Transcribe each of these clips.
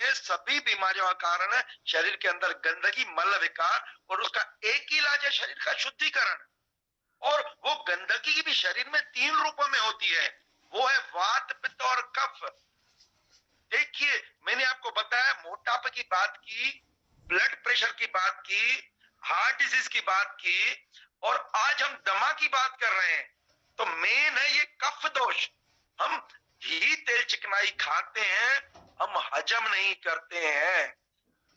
हैं सभी बीमारियों का कारण है शरीर के अंदर गंदगी, मल विकार, और उसका एक ही इलाज है शरीर का शुद्धिकरण। और वो गंदगी भी शरीर में 3 रूपों में होती है, वो है वात, पित्त और कफ। देखिए, मैंने आपको बताया, मोटापे की बात की, ब्लड प्रेशर की बात की, हार्ट डिजीज की बात की, और आज हम दमा की बात कर रहे हैं। तो मेन है ये कफ दोष। हम घी तेल चिकनाई खाते हैं, हम हजम नहीं करते हैं।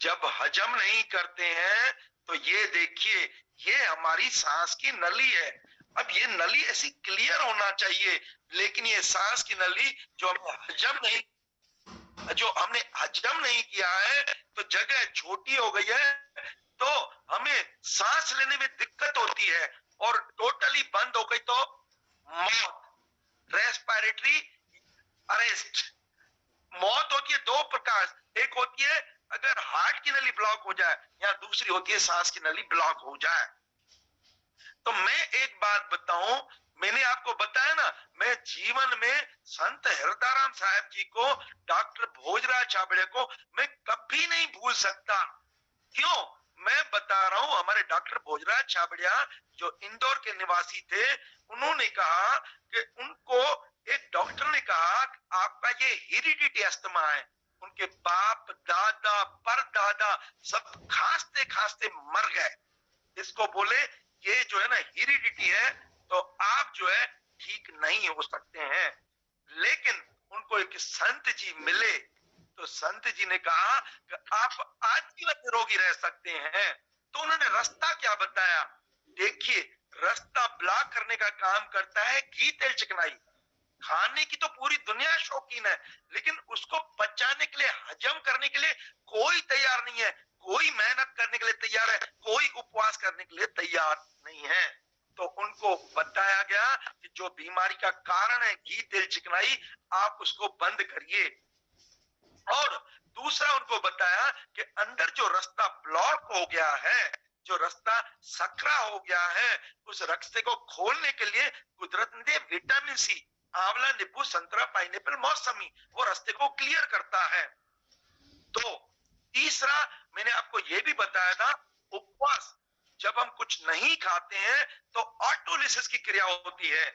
जब हजम नहीं करते हैं तो ये देखिए, ये हमारी सांस की नली है। अब ये नली ऐसी क्लियर होना चाहिए, लेकिन ये सांस की नली जो हमने हजम नहीं किया है, तो जगह छोटी हो गई है, तो हमें सांस लेने में दिक्कत होती है, और टोटली बंद हो गई तो मौत, रेस्पिरेटरी अरेस्ट। मौत होती है 2 प्रकार, एक होती है अगर हार्ट की नली ब्लॉक हो जाए, या दूसरी होती है सांस की नली ब्लॉक हो जाए। तो मैं एक बात बताऊं, मैंने आपको बताया ना, मैं जीवन में संत हृदयराम साहब जी को, डॉक्टर भोजराज छाबड़िया को मैं कभी नहीं भूल सकता। क्यों? मैं बता रहा हूं, हमारे डॉक्टर भोजराज छाबड़िया जो इंदौर के निवासी थे, उन्होंने कहा कि उनको एक डॉक्टर ने कहा आपका ये हेरिडिटी अस्थमा है। उनके बाप दादा परदादा सब खांसते खांसते मर गए। इसको बोले ये जो है ना हेरिडिटी है, तो आप जो है ठीक नहीं हो सकते हैं। लेकिन उनको एक संत जी मिले, तो संत जी ने कहा कि आप आजीवन निरोगी रह सकते हैं। तो उन्होंने रास्ता क्या बताया? देखिए, रास्ता ब्लॉक करने का काम करता है घी तेल चिकनाई। खाने की तो पूरी दुनिया शौकीन है, लेकिन उसको पचाने के लिए, हजम करने के लिए कोई तैयार नहीं है। कोई मेहनत करने के लिए तैयार है, कोई उपवास करने के लिए तैयार नहीं है। तो उनको बताया गया कि जो बीमारी का कारण है घी तेल चिकनाई, आप उसको बंद करिए। और दूसरा उनको बताया कि अंदर जो रास्ता ब्लॉक हो गया है, जो रास्ता सकरा हो गया है, उस रास्ते को खोलने के लिए कुदरत ने विटामिन सी, आंवला, नींबू, संतरा, पाइनएप्पल, मौसमी, वो रास्ते को क्लियर करता है। तो तीसरा मैंने आपको यह भी बताया था, उपवास। जब हम कुछ नहीं खाते हैं तो ऑटोलिसिस की क्रिया होती है,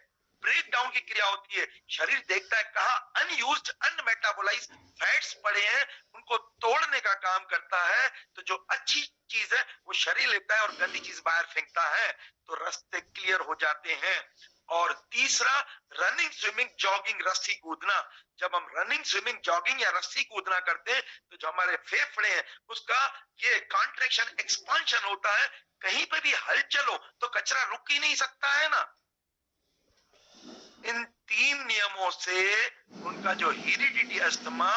ब्रेक डाउन की क्रिया होती है। शरीर देखता है कहां अनयूज्ड, अनमेटाबोलाइज फैट्स पड़े हैं, उनको तोड़ने का काम करता है। तो जो अच्छी चीज है वो शरीर लेता है और गंदी चीज बाहर फेंकता है, तो रास्ते क्लियर हो जाते हैं। और तीसरा, रनिंग, स्विमिंग, जॉगिंग, रस्सी कूदना। जब हम रनिंग, स्विमिंग, जॉगिंग या रस्सी कूदना करते हैं, तो जो हमारे फेफड़े हैं उसका ये कॉन्ट्रैक्शन, एक्सपांशन होता है। कहीं पे भी हलचल हो तो कचरा रुक ही नहीं सकता है ना। इन 3 नियमों से उनका जो हेरिडिटी अस्थमा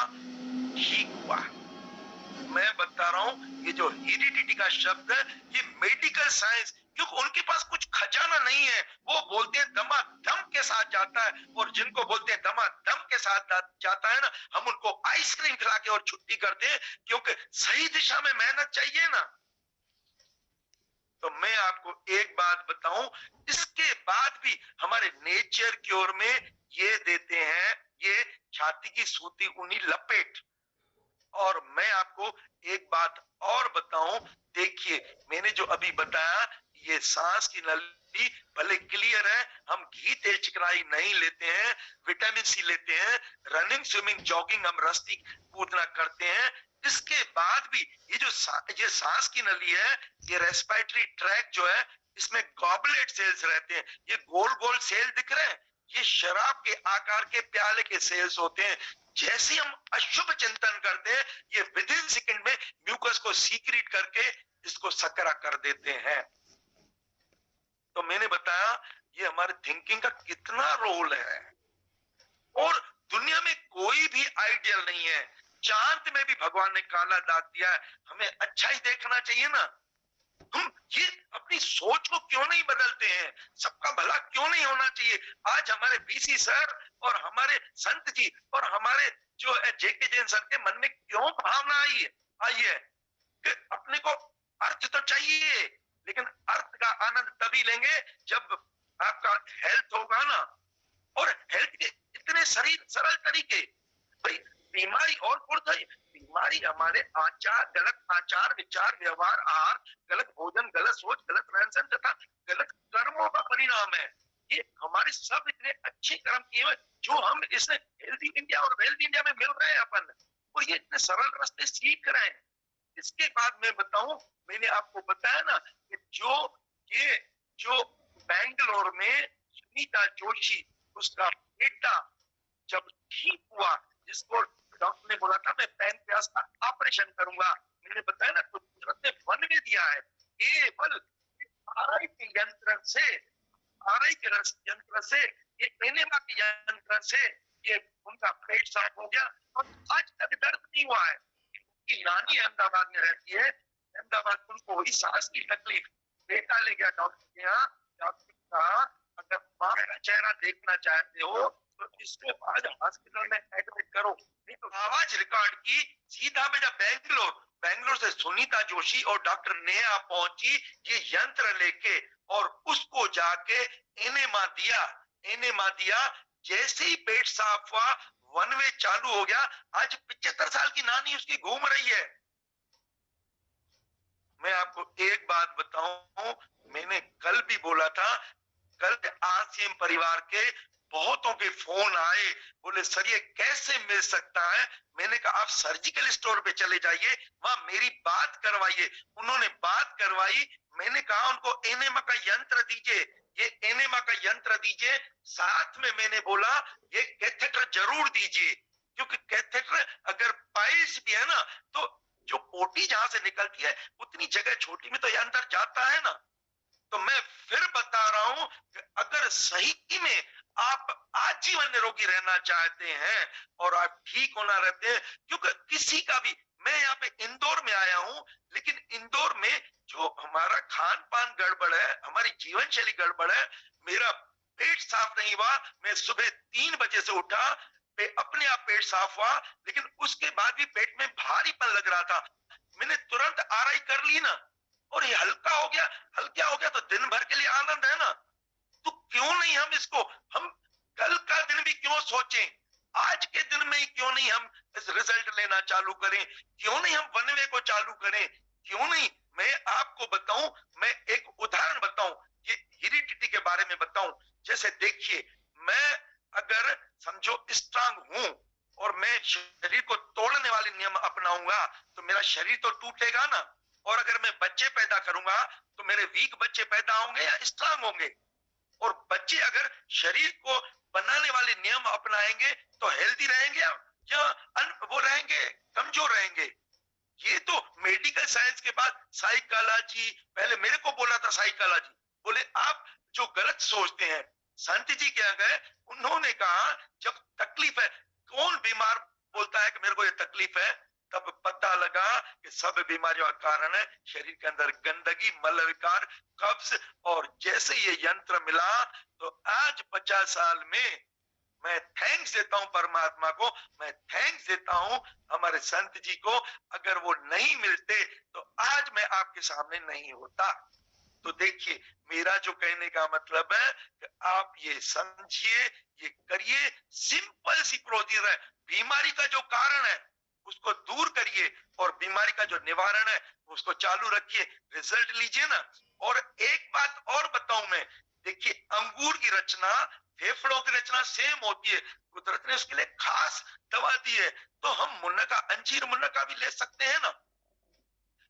ठीक हुआ। मैं बता रहा हूं, ये जो हेरिडिटी का शब्द है, ये मेडिकल साइंस, क्योंकि उनके पास कुछ खजाना नहीं है। वो बोलते हैं दमादम के साथ जाता है, और जिनको बोलते हैं दमादम के साथ जाता है ना, हम उनको आइसक्रीम खिला के और छुट्टी करते हैं, क्योंकि सही दिशा में मेहनत चाहिए ना। तो मैं आपको एक बात बताऊं, इसके बाद भी हमारे नेचर क्योर में ये देते हैं, ये छाती की सूती ऊनी लपेट। और मैं आपको एक बात और बताऊं, देखिए, मैंने जो अभी बताया, ये सांस की नली भले क्लियर है, हम घी तेल चिकनाई नहीं लेते हैं, विटामिन सी लेते हैं, रनिंग, स्विमिंग, जॉगिंग, हम रस्सी कूदना करते हैं, इसके बाद भी ये सांस की नली है, ये रेस्पिरेटरी ट्रैक जो है, इसमें गॉबलेट सेल्स रहते हैं। ये गोल गोल सेल दिख रहे हैं, ये शराब के आकार के प्याले के सेल्स होते हैं। जैसे हम अशुभ चिंतन करते हैं, ये विद इन सेकेंड में म्यूकस को सीक्रेट करके इसको सकरा कर देते हैं। तो मैंने बताया ये हमारे थिंकिंग का कितना रोल है। और दुनिया में कोई भी आइडियल नहीं है। चांद में भी भगवान ने काला दाग दिया है, हमें अच्छा ही देखना चाहिए ना। हम ये अपनी सोच को क्यों नहीं बदलते हैं? सबका भला क्यों नहीं होना चाहिए? आज हमारे बीसी सर और हमारे संत जी और हमारे जो जेके जैन सर के मन में क्यों भावना आई है कि अपने को अर्थ तो चाहिए, लेकिन अर्थ का आनंद तभी लेंगे जब आपका हेल्थ होगा ना। और हेल्थ के इतने सरल तरीके, भाई बीमारी और बीमारी हमारे आचार, गलत आचार विचार व्यवहार आहार, गलत भोजन, गलत सोच, गलत रहन सहन तथा गलत कर्मों का परिणाम है। ये हमारे सब इतने अच्छे कर्म किए हुए जो हम इस हेल्दी इंडिया और वेल्दी इंडिया में मिल रहे हैं अपन, और ये इतने सरल रास्ते सीख रहे हैं। इसके बाद मैं बताऊं, मैंने आपको बताया ना कि ये जो बैंगलोर में सुनीता जोशी, उसका बेटा जब ठीक हुआ, जिसको डॉक्टर ने बोला था मैं पैनक्रियास का ऑपरेशन करूंगा, मैंने बताया ना कुदरत ने वन में दिया है, केवल आरआई के यंत्र से, आरआई के यंत्र से, ये एनेमा के यंत्र से ये उनका पेट साफ हो गया और आज तक दर्द नहीं हुआ है। की नानी अहमदाबाद में रहती है, अहमदाबाद उनको हुई सांस की तकलीफ, बेटा ले गया डॉक्टर के यहाँ, डॉक्टर कहा अगर माँ का चेहरा देखना चाहते हो तो इसके बाद हॉस्पिटल में एडमिट करो, नहीं तो आवाज रिकॉर्ड की, सीधा बेटा बैंगलोर, बैंगलोर से सुनीता जोशी और डॉक्टर नेहा पहुंची ये यंत्र लेके, और उसको जाके एनेमा दिया, एनेमा दिया, जैसे ही पेट साफ हुआ वन वे चालू हो गया। आज 75 साल की नानी उसकी घूम रही है। मैं आपको एक बात बताऊं, मैंने कल भी बोला था, कल आसिम परिवार के बहुतों के फोन आए, बोले सर ये कैसे मिल सकता है। मैंने कहा आप सर्जिकल स्टोर पे चले जाइए, वहां मेरी बात करवाइए। उन्होंने बात करवाई, मैंने कहा उनको एनेमा का यंत्र दीजिए, ये एनेमा का यंत्र दीजिए, साथ में मैंने बोला ये कैथेटर जरूर दीजिए, क्योंकि कैथेटर अगर पाइल्स भी है ना, तो जो पोटी जहां से निकलती है उतनी जगह छोटी में तो ये अंदर जाता है ना। तो मैं फिर बता रहा हूं कि अगर सही में आप आजीवन निरोगी रहना चाहते हैं और आप ठीक होना रहते हैं, क्योंकि किसी का भी, मैं यहाँ पे इंदौर में आया हूं, लेकिन इंदौर में जो हमारा खान पान गड़बड़ है, हमारी जीवन शैली गड़बड़ है, मेरा पेट साफ नहीं हुआ, मैं सुबह 3 बजे से उठा, अपने आप पेट साफ हुआ, लेकिन उसके बाद भी पेट में भारीपन लग रहा था, मैंने तुरंत आरआई कर ली ना, और ये हल्का हो गया, हल्का हो गया तो दिन भर के लिए आनंद है ना। तो क्यों नहीं हम इसको, हम कल का दिन भी क्यों सोचें, आज के दिन में ही क्यों नहीं हम इस रिजल्ट लेना चालू करें, क्यों नहीं हम वन वे को चालू करें, क्यों नहीं। मैं आपको बताऊं, मैं एक उदाहरण बताऊं, ये हेरिडिटी के बारे में बताऊं। जैसे देखिए, मैं अगर समझो स्ट्रांग हूं और मैं शरीर को तोड़ने वाले नियम अपनाऊंगा तो मेरा शरीर तो टूटेगा ना, और अगर मैं बच्चे पैदा करूंगा तो मेरे वीक बच्चे पैदा होंगे या स्ट्रांग होंगे। और बच्चे अगर शरीर को बनाने वाले नियम अपनाएंगे तो हेल्दी रहेंगे या वो रहेंगे, कमजोर रहेंगे। ये तो मेडिकल साइंस के बाद साइकोलॉजी, पहले मेरे को बोला था साइकोलॉजी, बोले आप जो गलत सोचते हैं। संत जी क्या गए, उन्होंने कहा जब तकलीफ है, कौन बीमार बोलता है कि मेरे को ये तकलीफ है, तब पता लगा कि सब बीमारियों का कारण है शरीर के अंदर गंदगी, मल विकार, कब्ज। और जैसे ये यंत्र मिला तो आज 50 साल में मैं थैंक्स देता हूं परमात्मा को, मैं थैंक्स देता हूं हमारे संत जी को। अगर वो नहीं मिलते तो आज मैं आपके सामने नहीं होता। तो देखिए, मेरा जो कहने का मतलब है कि आप ये समझिए, ये करिए, सिंपल सी प्रोसीजर है। बीमारी का जो कारण है उसको दूर करिए और बीमारी का जो निवारण है उसको चालू रखिए, रिजल्ट लीजिए ना। और एक बात और बताऊं मैं, देखिए अंगूर की रचना, फेफड़ों की रचना सेम होती है, कुदरत ने उसके लिए खास दवा दी है, तो हम मुनक्का, अंजीर मुनक्का भी ले सकते हैं ना।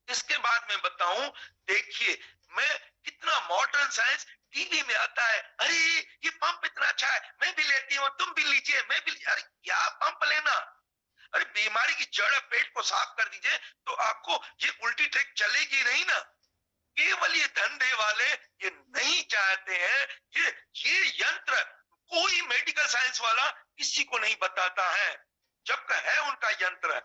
इसके बाद मैं बताऊं, देखिए मैं कितना मॉडर्न साइंस टीवी में आता है, अरे ये पंप इतना अच्छा है, मैं भी लेती हूँ, तुम भी लीजिए, मैं भी, अरे क्या पंप लेना, अरे बीमारी की जड़ पेट को साफ कर दीजिए तो आपको ये उल्टी ट्रिक चलेगी नहीं ना। केवल ये धंधे वाले ये नहीं चाहते हैं, ये यंत्र कोई मेडिकल साइंस वाला किसी को नहीं बताता है, जब है उनका यंत्र,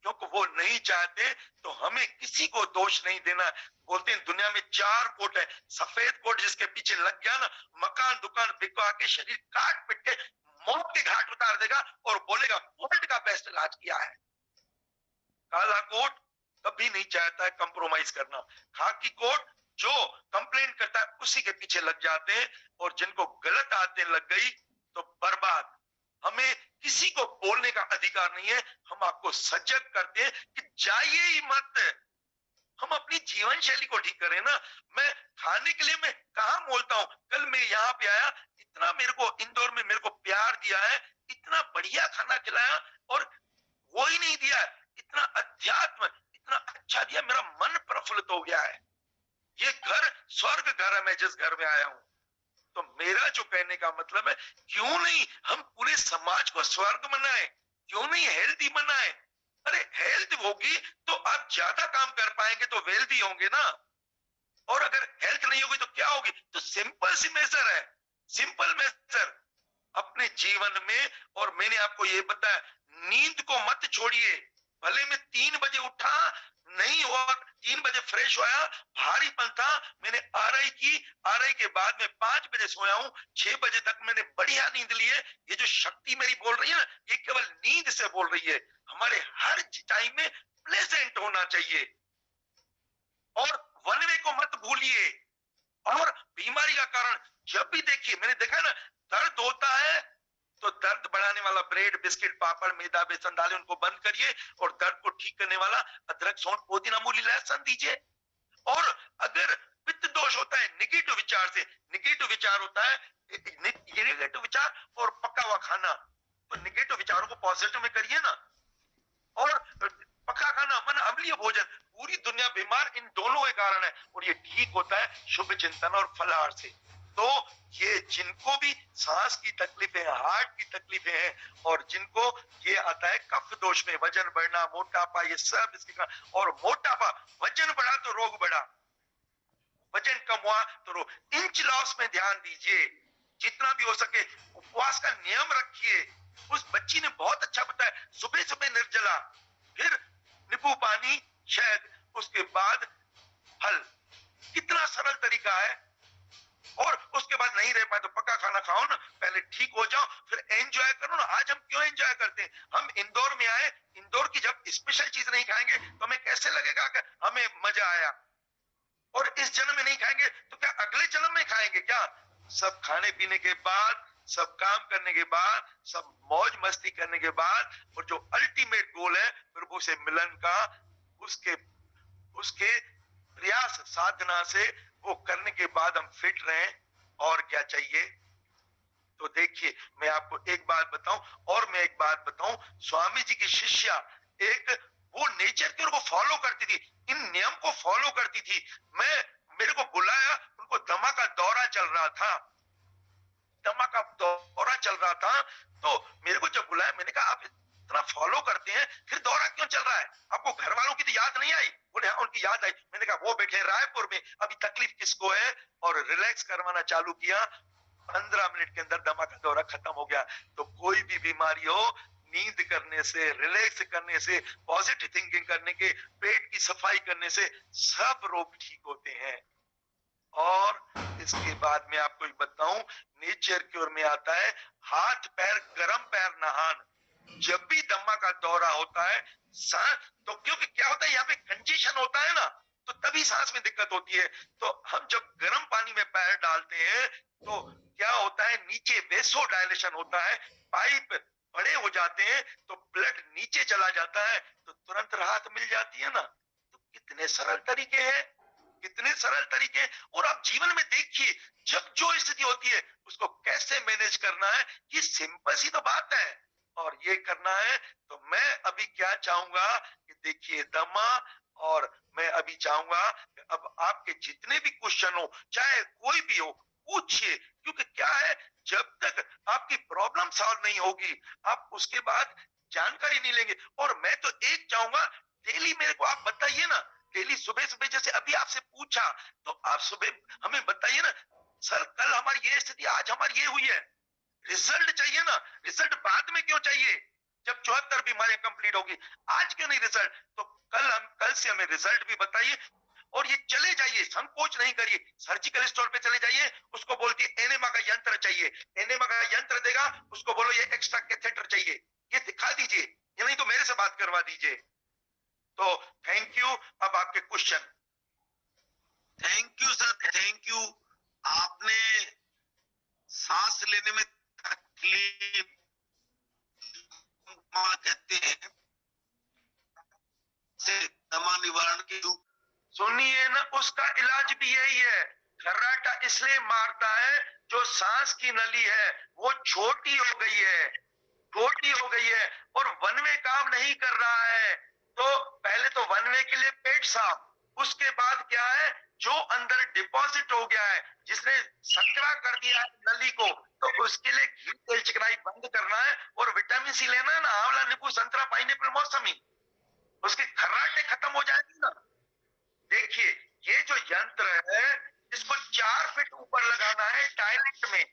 क्योंकि वो नहीं चाहते। तो हमें किसी को दोष नहीं देना। बोलते हैं दुनिया में 4 कोट है, सफेद कोट जिसके पीछे लग गया ना, मकान दुकान बिकवा के शरीर काट पिट के मौत के घाट उतार देगा और बोलेगा वर्ल्ड का बेस्ट इलाज किया है। काला कोट कभी नहीं चाहता है कंप्रोमाइज करना, खाकी कोट जो कंप्लेंट करता है उसी के पीछे लग जाते हैं, और जिनको गलत आदतें लग गई तो बर्बाद। हमें किसी को बोलने का अधिकार नहीं है। हम आपको सजग करते हैं कि जाइए ही मत। हम अपनी जीवन शैली को ठीक करें ना। मैं खाने के लिए मैं कहाँ बोलता हूँ, कल मैं यहाँ पे आया, इतना मेरे को इंदौर में मेरे को प्यार दिया है, इतना बढ़िया खाना खिलाया, और वो ही नहीं दिया, इतना अध्यात्म इतना अच्छा दिया, मेरा मन प्रफुल्लित हो गया है। ये घर स्वर्ग घर है मैं जिस घर में आया हूं। तो मेरा जो कहने का मतलब है, क्यों नहीं हम पूरे समाज को स्वर्ग बनाए, क्यों नहीं हेल्दी बनाए। अरे हेल्थ होगी तो आप ज्यादा काम कर पाएंगे, तो वेल्दी होंगे ना। और अगर हेल्थ नहीं होगी तो क्या होगी। तो सिंपल सी मेजर है, सिंपल मेजर अपने जीवन में। और मैंने आपको ये बताया, नींद को मत छोड़िए। भले मैं 3 बजे उठा नहीं, और 3 बजे फ्रेश हुआ, भारीपन था, मैंने आरआई की, आरआई के बाद में 5 बजे सोया हूं, 6 बजे तक मैंने बढ़िया नींद ली है। ये जो शक्ति मेरी बोल रही है ना, ये केवल नींद से बोल रही है। हमारे हर टाइम में प्लेजेंट होना चाहिए, और वन वे को मत भूलिए। और बीमारी का कारण जब भी देखिए, मैंने देखा ना, दर्द होता है तो दर्द बढ़ाने वाला ब्रेड, बिस्किट, पापड़, मैदा, बेसन डाले, उनको बंद करिए। और दर्द को ठीक करने वाला अदरक, सौंठ, पुदीना, मूली, लहसुन दीजिए। और अगर पित्त दोष होता है निगेटिव विचार से, निगेटिव विचार होता है निगेटिव विचार और पका हुआ खाना, तो निगेटिव विचारों को पॉजिटिव में करिए ना। और पका खाना मन अम्लीय भोजन, पूरी दुनिया बीमार इन दोनों के कारण है, और ये ठीक होता है शुभ चिंतन और फलाहार से। तो ये जिनको भी सांस की तकलीफें, हार्ट की तकलीफें हैं, और जिनको ये आता है कफ दोष में, वजन बढ़ना, मोटापा, ये सब इसके कारण। और मोटापा, वजन बढ़ा तो रोग बढ़ा, वजन कम हुआ तो रोग। इंच लॉस में ध्यान दीजिए, जितना भी हो सके उपवास का नियम रखिए। उस बच्ची ने बहुत अच्छा बताया, सुबह सुबह निर्जला, फिर नींबू पानी, शहद, उसके बाद फल। कितना सरल तरीका है। और उसके बाद नहीं रह पाए तो पक्का खाना खाओ ना, पहले ठीक हो जाओ, फिर एंजॉय करो ना। आज हम क्यों एंजॉय करते हैं, हम इंदौर में आए, इंदौर की जब स्पेशल चीज नहीं खाएंगे तो हमें कैसे लगेगा कि हमें मजा आया। और इस जन्म में नहीं खाएंगे तो क्या अगले जन्म में खाएंगे क्या। सब खाने पीने के बाद, सब काम करने के बाद, सब मौज मस्ती करने के बाद, और जो अल्टीमेट गोल है प्रभु से मिलन का, उसके उसके प्रयास साधना से वो करने के बाद हम फिट रहें। और क्या चाहिए। तो देखिए, मैं आपको एक बात बताऊं, और मैं एक बात बताऊं, स्वामी जी की शिष्या एक, वो नेचर के को फॉलो करती थी, इन नियम को फॉलो करती थी। मेरे को बुलाया, उनको दमा का दौरा चल रहा था, दमा का दौरा चल रहा था। तो मेरे को जब बुलाया, मैंने कहा आप इतना फॉलो करते हैं, फिर दौरा क्यों चल रहा है, आपको घर वालों की तो याद नहीं आई। बोले हाँ उनकी याद आई। मैंने कहा वो बैठे रायपुर में, अभी तकलीफ किसको है, और रिलैक्स करवाना चालू किया। 15 मिनट के अंदर दमा का दौरा खत्म हो गया। तो कोई भी बीमारी हो, नींद करने से, रिलैक्स करने से, पॉजिटिव थिंकिंग करने के, पेट की सफाई करने से सब रोग ठीक होते हैं। और इसके बाद में आपको बताऊं, नेचर की ओर में आता है हाथ पैर गरम पैर नहान। जब भी दमा का दौरा होता है, सांस तो, क्योंकि क्या होता है यहाँ पे कंजेशन होता है ना, तो तभी सांस में दिक्कत होती है। तो हम जब गर्म पानी में पैर डालते हैं तो क्या होता है, नीचे वेसो डायलेशन होता है, पाइप बड़े हो जाते हैं, तो ब्लड नीचे चला जाता है, तो तुरंत राहत मिल जाती है ना। तो कितने सरल तरीके हैं, कितने सरल तरीके। और आप जीवन में देखिए, जब जो स्थिति होती है उसको कैसे मैनेज करना है, ये सिंपल सी तो बात है। और ये करना है। तो मैं अभी क्या चाहूंगा कि देखिए दमा, और मैं अभी चाहूंगा कि अब आपके जितने भी क्वेश्चन हो, चाहे कोई भी हो, पूछिए। क्योंकि क्या है, जब तक आपकी प्रॉब्लम सॉल्व नहीं होगी, आप उसके बाद जानकारी नहीं लेंगे। और मैं तो एक चाहूंगा, डेली मेरे को आप बताइए ना, डेली सुबह सुबह, जैसे अभी आपसे पूछा, तो आप सुबह हमें बताइए ना, सर कल हमारी ये स्थिति, आज हमारी ये हुई है। रिजल्ट चाहिए ना, रिजल्ट बाद में क्यों चाहिए, जब 74 बीमारियां कंप्लीट होगी, आज क्यों नहीं रिजल्ट। तो कल से हमें रिजल्ट भी बताइए। और ये चले जाइए, संकोच नहीं करिए, सर्जिकल स्टोर पे चले जाइए, उसको बोलती है एनेमा का यंत्र चाहिए, एनेमा का यंत्र देगा, उसको बोलो ये एक्स्ट्रा कैथेटर चाहिए, ये दिखा दीजिए, या नहीं तो मेरे से बात करवा दीजिए। तो थैंक यू। अब आपके question. Thank you sir, thank you. आपने सांस लेने में तकलीफ कहते हैं से दमा निवारण की सुनिए ना, उसका इलाज भी यही है। खर्राटा इसलिए मारता है, जो सांस की नली है वो छोटी हो गई है, छोटी हो गई है और वन वे काम नहीं कर रहा है। तो पहले तो वन वे के लिए पेट साफ, उसके बाद क्या है, जो अंदर डिपॉजिट हो गया है, जिसने संकरा कर दिया है नली को, तो उसके लिए घी तेल चिकनाई बंद करना है और विटामिन सी लेना है ना, आंवला नींबू संतरा पाइनएप्पल मौसमी, उसके खर्राटे खत्म हो जाएंगे ना। देखिए, ये जो यंत्र है इसको 4 फीट ऊपर लगाना है टॉयलेट में,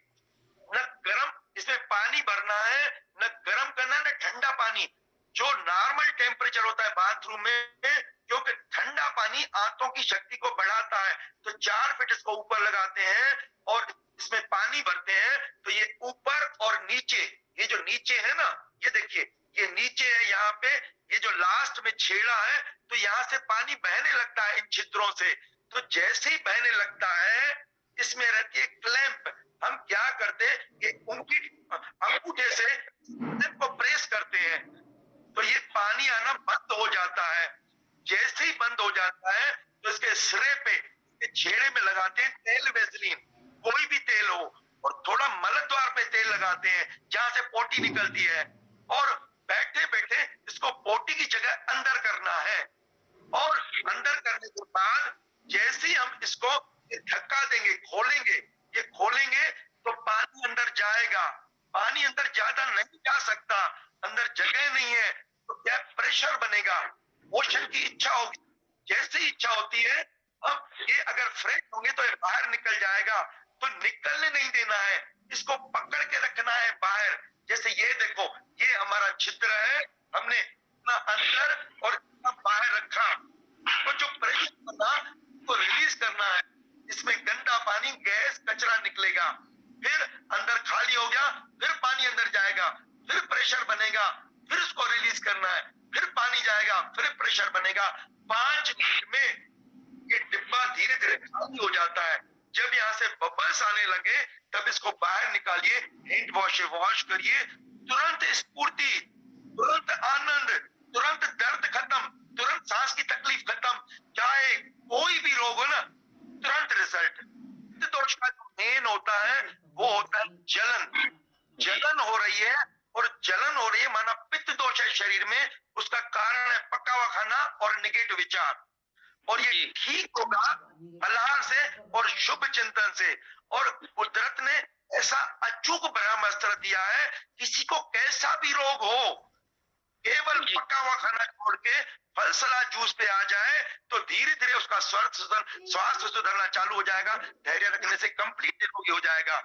न गर्म इसमें पानी भरना है, न गर्म करना, न ठंडा पानी, जो नॉर्मल टेम्परेचर होता है बाथरूम में, क्योंकि ठंडा पानी आंतों की शक्ति को बढ़ाता है। तो 4 फीट इसको ऊपर लगाते हैं और इसमें पानी भरते हैं। तो ये ऊपर और नीचे, ये जो नीचे है ना, ये देखिए, ये नीचे है, यहाँ पे ये जो लास्ट में छेड़ा है, तो यहाँ से पानी बहने लगता है इन छिद्रों से। तो जैसे ही बहने लगता है, इसमें रहती है क्लैंप। हम क्या करते हैं, ये उंगली अंगूठे से को प्रेस करते हैं, तो ये पानी आना बंद हो जाता है। जैसे ही बंद हो जाता है, तो इसके सिरे पे, इसके छेड़े में लगाते हैं तेल, वेसलीन, कोई भी तेल हो, और थोड़ा मल द्वार पे तेल लगाते हैं जहां से पोटी निकलती है, और बैठे बैठे इसको पोटी की जगह अंदर करना है। और अंदर करने के बाद जैसे ही हम इसको धक्का देंगे, खोलेंगे, ये खोलेंगे, तो पानी अंदर जाएगा। पानी अंदर ज्यादा नहीं जा सकता, अंदर जगह नहीं है, तो क्या प्रेशर बनेगा, मोशन की इच्छा होगी, जैसे ही इच्छा होती है, अब ये अगर फ्रेश होंगे तो ये बाहर निकल जाएगा। तो निकलने नहीं देना है, इसको पकड़ के रखना है बाहर। जैसे ये देखो, ये हमारा छिद्र है, हमने इतना अंदर और इतना बाहर रखा, तो जो प्रेशर बना तो रिलीज करना है। इसमें गंदा पानी, गैस, कचरा निकलेगा, फिर अंदर खाली हो गया, फिर पानी अंदर जाएगा, फिर प्रेशर बनेगा, फिर उसको रिलीज करना है, फिर पानी जाएगा, फिर प्रेशर बनेगा। 5 मिनट में ये डिब्बा धीरे धीरे खाली हो जाता है। जब यहाँ से बबल्स आने लगे, तब इसको बाहर निकालिए, हैंड वॉश से वॉश करिए, तुरंत स्फूर्ति, तुरंत आनंद, तुरंत दर्द खत्म, तुरंत सांस की तकलीफ खत्म, चाहे कोई भी रोग हो ना, तुरंत रिजल्ट। पित्त दोष का जो मेन होता है वो होता है जलन। जलन हो रही है, और जलन हो रही है माना पित्त दोष है शरीर में, उसका कारण है पका हुआ खाना और निगेटिव विचार। और ये ठीक होगा अल्लाह से और शुभ चिंतन से। और कुदरत ने ऐसा अचूक ब्रह्मास्त्र दिया है, किसी को कैसा भी रोग हो, केवल पका हुआ खाना छोड़ के फल सलाद जूस पे आ जाए, तो धीरे धीरे उसका स्वास्थ्य सुधरना चालू हो जाएगा। धैर्य रखने से कंप्लीट निरोगी हो जाएगा।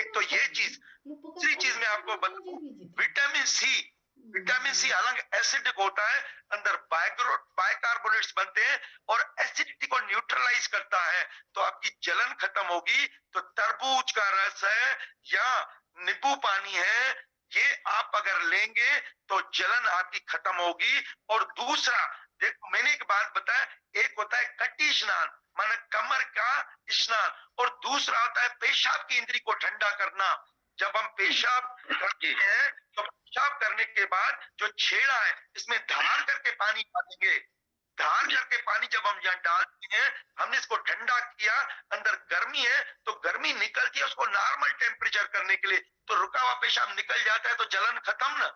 एक तो ये चीज। दूसरी चीज मैं आपको बताऊं, विटामिन सी। विटामिन सी हालांकि एसिडिक होता है, अंदर बाइकार्बोनेट्स बनते हैं और एसिडिटी को न्यूट्रलाइज करता है। तो आपकी जलन खत्म होगी। तो तरबूज का रस है या नींबू पानी है, ये आप अगर लेंगे तो जलन आपकी खत्म होगी। और दूसरा, देखो मैंने एक बात बताया, एक होता है कटी स्नान, माना कमर का स्नान, और दूसरा होता है पेशाब की इंद्री को ठंडा करना। जब हम पेशाब करते हैं, तो पेशाब करने के बाद जो छेड़ा है, इसमें धार करके पानी डालेंगे। धार करके पानी जब हम यहाँ डालते हैं, हमने इसको ठंडा किया, अंदर गर्मी है तो गर्मी निकलती है, उसको नॉर्मल टेम्परेचर करने के लिए, तो रुका हुआ पेशाब निकल जाता है, तो जलन खत्म ना।